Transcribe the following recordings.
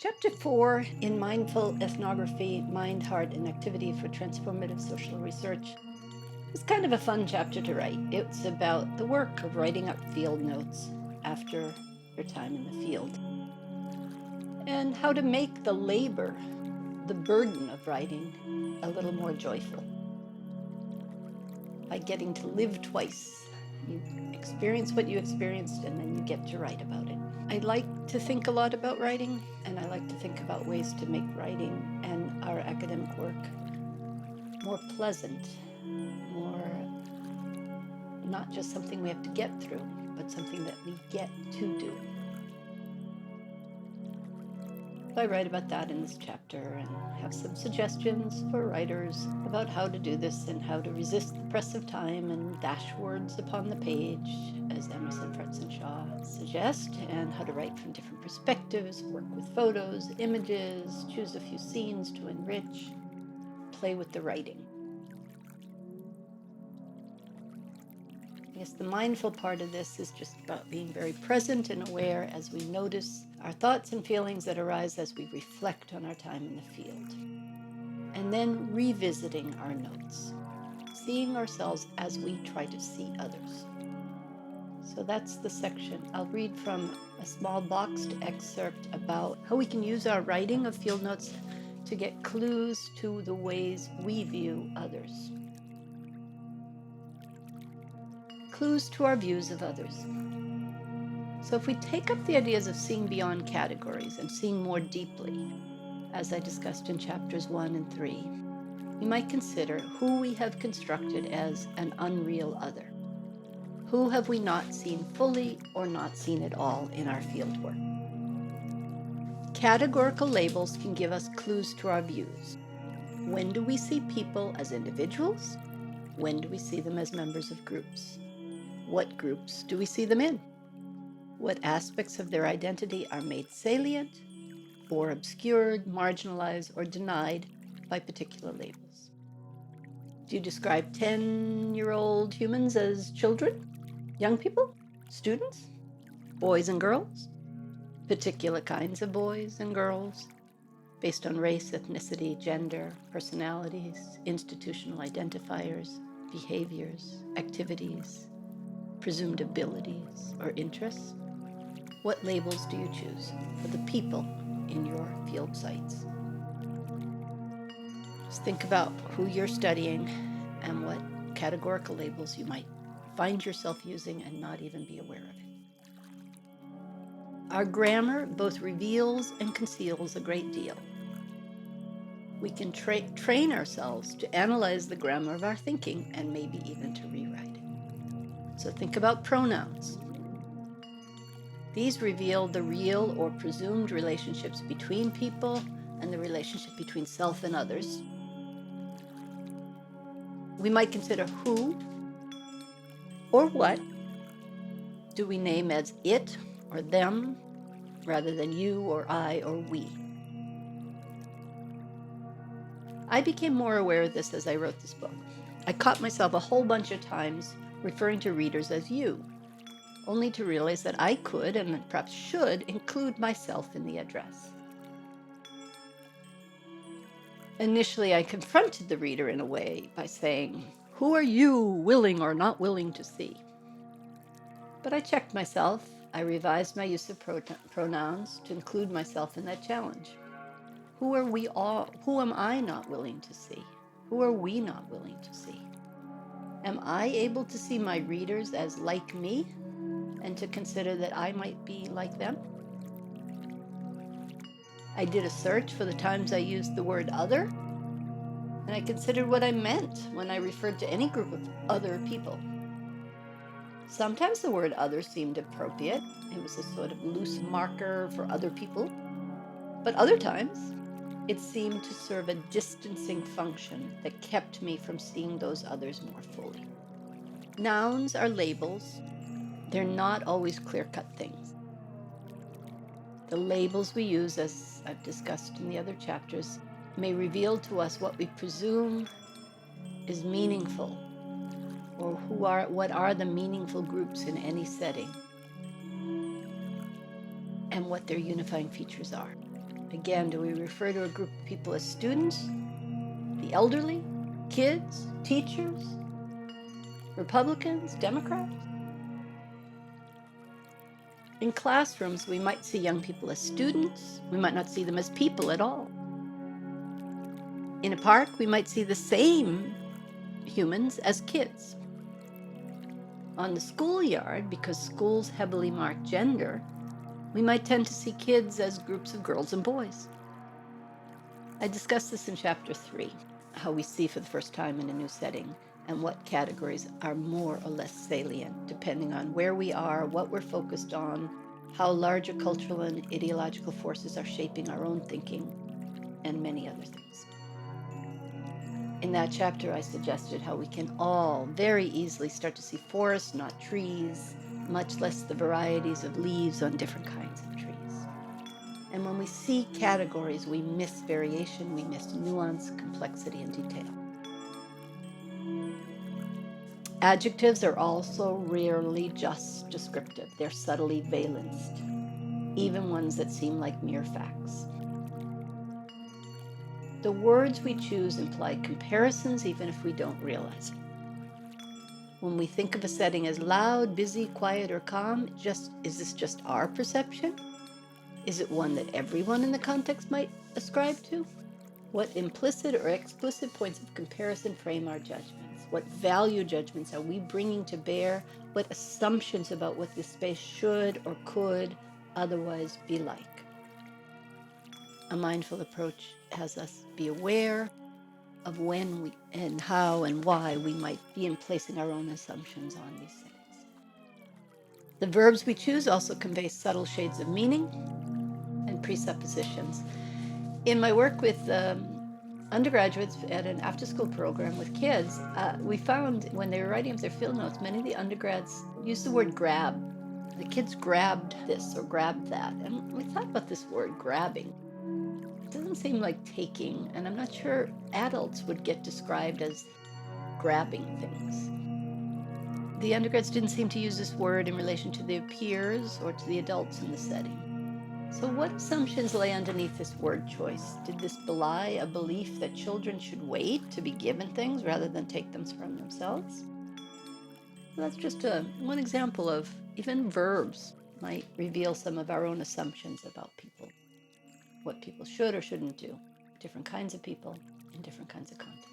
Chapter 4 in Mindful Ethnography, Mind, Heart, and Activity for Transformative Social Research is kind of a fun chapter to write. It's about the work of writing up field notes after your time in the field and how to make the labor, the burden of writing, a little more joyful by getting to live twice. You experience what you experienced and then you get to write about it. I like to think a lot about writing, and I like to think about ways to make writing and our academic work more pleasant, more not just something we have to get through, but something that we get to do. I write about that in this chapter and have some suggestions for writers about how to do this and how to resist the press of time and dash words upon the page, as Emerson, Fretz, and Shaw suggest, and how to write from different perspectives, work with photos, images, choose a few scenes to enrich, play with the writing. I guess the mindful part of this is just about being very present and aware as we notice our thoughts and feelings that arise as we reflect on our time in the field. And then revisiting our notes, seeing ourselves as we try to see others. So that's the section. I'll read from a small boxed excerpt about how we can use our writing of field notes to get clues to the ways we view others. Clues to our views of others. So if we take up the ideas of seeing beyond categories and seeing more deeply, as I discussed in chapters 1 and 3, we might consider who we have constructed as an unreal other. Who have we not seen fully or not seen at all in our fieldwork? Categorical labels can give us clues to our views. When do we see people as individuals? When do we see them as members of groups? What groups do we see them in? What aspects of their identity are made salient or obscured, marginalized, or denied by particular labels? Do you describe 10-year-old humans as children, young people, students, boys and girls, particular kinds of boys and girls, based on race, ethnicity, gender, personalities, institutional identifiers, behaviors, activities, presumed abilities, or interests? What labels do you choose for the people in your field sites? Just think about who you're studying and what categorical labels you might find yourself using and not even be aware of it. Our grammar both reveals and conceals a great deal. We can train ourselves to analyze the grammar of our thinking and maybe even to rewrite it. So think about pronouns. These reveal the real or presumed relationships between people and the relationship between self and others. We might consider who or what do we name as it or them rather than you or I or we. I became more aware of this as I wrote this book. I caught myself a whole bunch of times referring to readers as you, only to realize that I could and perhaps should include myself in the address. Initially, I confronted the reader in a way by saying, "Who are you willing or not willing to see?" But I checked myself. I revised my use of pronouns to include myself in that challenge. Who are we all? Who am I not willing to see? Who are we not willing to see? Am I able to see my readers as like me and to consider that I might be like them? I did a search for the times I used the word other, and I considered what I meant when I referred to any group of other people. Sometimes the word other seemed appropriate. It was a sort of loose marker for other people. But other times, it seemed to serve a distancing function that kept me from seeing those others more fully. Nouns are labels. They're not always clear-cut things. The labels we use, as I've discussed in the other chapters, may reveal to us what we presume is meaningful, or what are the meaningful groups in any setting, and what their unifying features are. Again, do we refer to a group of people as students, the elderly, kids, teachers, Republicans, Democrats? In classrooms, we might see young people as students. We might not see them as people at all. In a park, we might see the same humans as kids. On the schoolyard, because schools heavily mark gender, we might tend to see kids as groups of girls and boys. I discussed this in Chapter 3, how we see for the first time in a new setting and what categories are more or less salient, depending on where we are, what we're focused on, how larger cultural and ideological forces are shaping our own thinking, and many other things. In that chapter, I suggested how we can all very easily start to see forests, not trees, much less the varieties of leaves on different kinds of trees. And when we see categories, we miss variation, we miss nuance, complexity, and detail. Adjectives are also rarely just descriptive. They're subtly valenced, even ones that seem like mere facts. The words we choose imply comparisons, even if we don't realize it. When we think of a setting as loud, busy, quiet, or calm, is this just our perception? Is it one that everyone in the context might ascribe to? What implicit or explicit points of comparison frame our judgments? What value judgments are we bringing to bear? What assumptions about what this space should or could otherwise be like? A mindful approach has us be aware of when we and how and why we might be in placing our own assumptions on these settings. The verbs we choose also convey subtle shades of meaning and presuppositions. In my work with undergraduates at an after-school program with kids, we found when they were writing up their field notes, many of the undergrads used the word grab. The kids grabbed this or grabbed that. And we thought about this word grabbing. It doesn't seem like taking, and I'm not sure adults would get described as grabbing things. The undergrads didn't seem to use this word in relation to their peers or to the adults in the setting. So what assumptions lay underneath this word choice? Did this belie a belief that children should wait to be given things rather than take them from themselves? Well, that's just one example of even verbs might reveal some of our own assumptions about people, what people should or shouldn't do, different kinds of people in different kinds of contexts.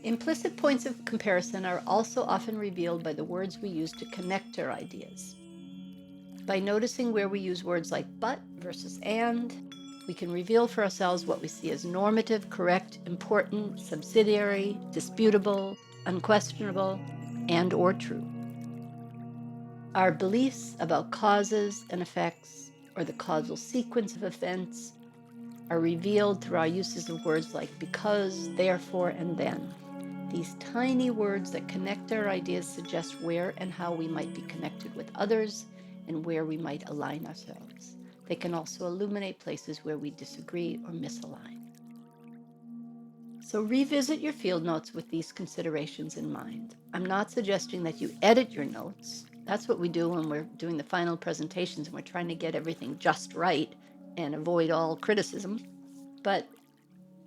Implicit points of comparison are also often revealed by the words we use to connect our ideas. By noticing where we use words like but versus and, we can reveal for ourselves what we see as normative, correct, important, subsidiary, disputable, unquestionable, and or true. Our beliefs about causes and effects, or the causal sequence of events, are revealed through our uses of words like because, therefore, and then. These tiny words that connect our ideas suggest where and how we might be connected with others and where we might align ourselves. They can also illuminate places where we disagree or misalign. So revisit your field notes with these considerations in mind. I'm not suggesting that you edit your notes. That's what we do when we're doing the final presentations and we're trying to get everything just right and avoid all criticism. But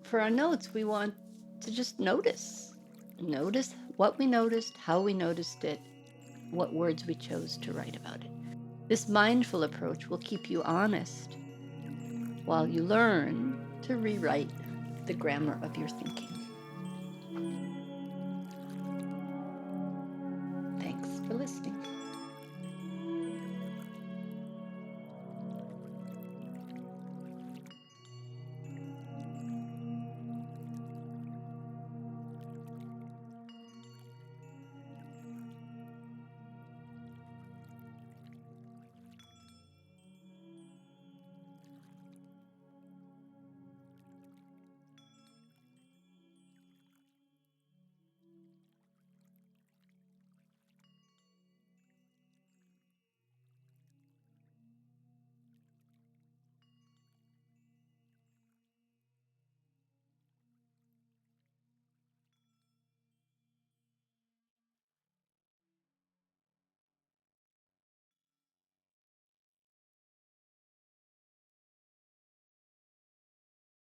for our notes, we want to just notice. Notice what we noticed, how we noticed it, what words we chose to write about it. This mindful approach will keep you honest while you learn to rewrite the grammar of your thinking.